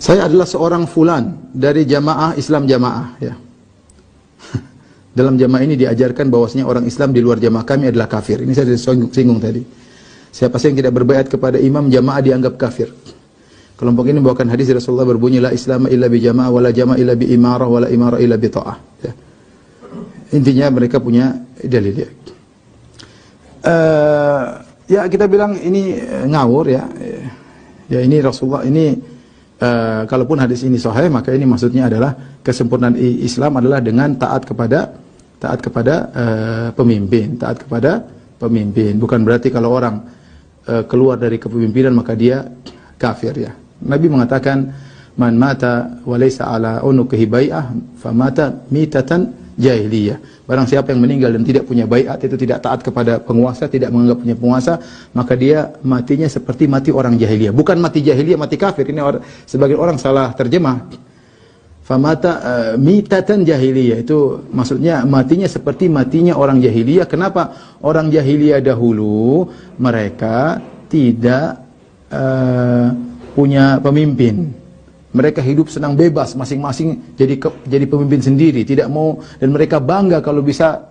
Saya adalah seorang fulan dari jamaah Islam jamaah, ya. Dalam jamaah ini diajarkan bahwasanya orang Islam di luar jamaah kami adalah kafir. Ini saya singgung tadi. Siapa saja yang tidak berbaiat kepada imam jamaah dianggap kafir. Kelompok ini membawakan hadis dari Rasulullah berbunyi la Islam illa bi jamaah wala jamaah illa bi imarah wala imarah illa bi ta'ah. Ya. Intinya mereka punya dalil, ya. Ya kita bilang ini ngawur, ya. Ya ini Rasulullah ini kalaupun hadis ini sahih, maka ini maksudnya adalah kesempurnaan Islam adalah dengan taat kepada pemimpin, taat kepada pemimpin. Bukan berarti kalau orang keluar dari kepemimpinan maka dia kafir, ya. Nabi mengatakan man mata wa laysa ala unuqihi bai'ah famata mitatan jahiliyah. Barang siapa yang meninggal dan tidak punya baiat, itu tidak taat kepada penguasa, tidak menganggap punya penguasa, maka dia matinya seperti mati orang jahiliyah. Bukan mati jahiliyah, mati kafir. Ini sebagian orang salah terjemah. Famata mitatan jahiliyah, itu maksudnya matinya seperti matinya orang jahiliyah. Kenapa? Orang jahiliyah dahulu mereka tidak punya pemimpin. Mereka hidup senang bebas, masing-masing jadi pemimpin sendiri, tidak mau, dan mereka bangga kalau bisa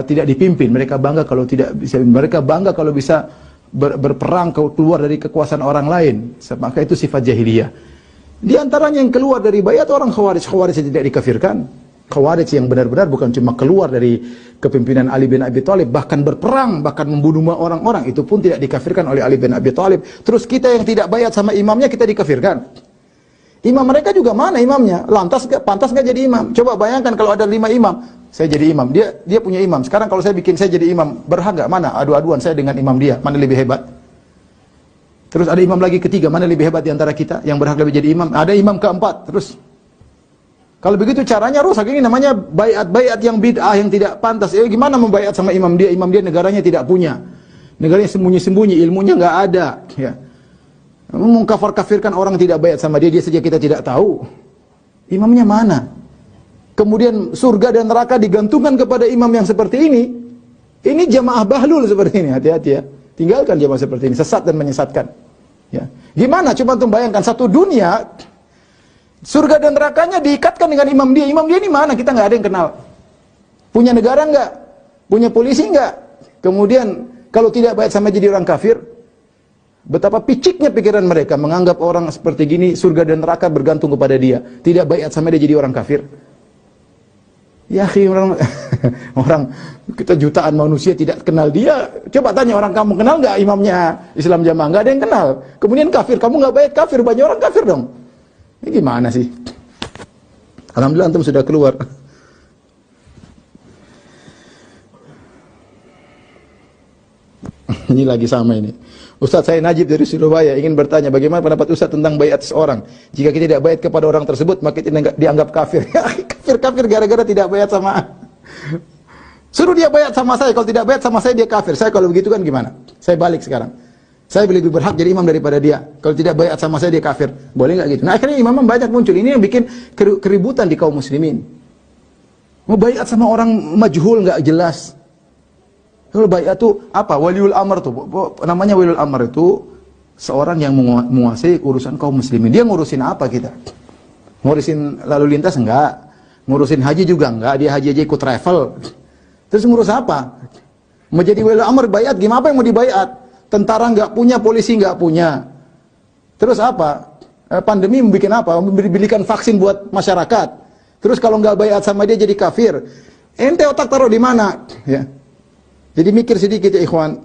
tidak dipimpin. Mereka bangga kalau tidak bisa, mereka bangga kalau bisa berperang keluar dari kekuasaan orang lain. Maka itu sifat jahiliyah. Di antaranya yang keluar dari baiat orang Khawarij. Khawarij yang tidak dikafirkan. Khawarij yang benar-benar bukan cuma keluar dari kepimpinan Ali bin Abi Thalib, bahkan berperang, bahkan membunuh orang-orang, itu pun tidak dikafirkan oleh Ali bin Abi Thalib. Terus kita yang tidak baiat sama imamnya kita dikafirkan. Imam mereka juga mana imamnya? Pantas nggak jadi imam? Coba bayangkan kalau ada 5 imam, saya jadi imam, dia punya imam. Sekarang kalau saya bikin saya jadi imam, berhak nggak? Mana? Adu-aduan saya dengan imam dia, mana lebih hebat? Terus ada imam lagi ketiga, mana lebih hebat di antara kita yang berhak lebih jadi imam? Ada imam keempat. Terus kalau begitu caranya rusak. Ini namanya baiat yang bid'ah, yang tidak pantas. Gimana membaiat sama imam dia? Imam dia negaranya tidak punya, negaranya sembunyi-sembunyi, ilmunya nggak ada, ya. Mengkafir-kafirkan orang tidak baiat sama dia saja kita tidak tahu. Imamnya mana? Kemudian surga dan neraka digantungkan kepada imam yang seperti ini. Ini jamaah bahlul seperti ini, hati-hati, ya. Tinggalkan jamaah seperti ini, sesat dan menyesatkan. Ya. Gimana? Coba untuk bayangkan satu dunia, surga dan nerakanya diikatkan dengan imam dia. Imam dia ini mana? Kita nggak ada yang kenal. Punya negara nggak? Punya polisi nggak? Kemudian kalau tidak baiat sama jadi orang kafir. Betapa piciknya pikiran mereka menganggap orang seperti gini surga dan neraka bergantung kepada dia. Tidak baiat sama dia jadi orang kafir. Ya orang kita jutaan manusia tidak kenal dia. Coba tanya orang, kamu kenal nggak imamnya Islam jamaah? Nggak ada yang kenal. Kemudian kafir, kamu nggak baiat kafir, banyak orang kafir dong. Ini gimana sih? Alhamdulillah antum sudah keluar. Ini lagi sama ini. Ustaz, saya Najib dari Surabaya ingin bertanya bagaimana pendapat Ustaz tentang baiat seseorang. Jika kita tidak baiat kepada orang tersebut, maka kita dianggap kafir. Kafir gara-gara tidak baiat sama. Suruh dia baiat sama saya, kalau tidak baiat sama saya dia kafir. Saya kalau begitu kan gimana? Saya balik sekarang. Saya lebih berhak jadi imam daripada dia. Kalau tidak baiat sama saya dia kafir. Boleh nggak gitu? Nah akhirnya imam banyak muncul. Ini yang bikin keributan di kaum muslimin. Mau baiat sama orang majhul nggak jelas. Kalau baiat itu apa? Waliul amr tuh. Namanya waliul amr itu seorang yang menguasai urusan kaum muslimin. Dia ngurusin apa kita? Ngurusin lalu lintas enggak? Ngurusin haji juga enggak? Dia haji aja ikut travel. Terus ngurus apa? Mau jadi waliul amr baiat gimana? Apa yang mau dibaiat? Tentara enggak punya, polisi enggak punya. Terus apa? Pandemi membuat apa? Memberikan vaksin buat masyarakat. Terus kalau enggak baiat sama dia jadi kafir. Ente otak taruh di mana? Ya. Jadi mikir sedikit ya ikhwan.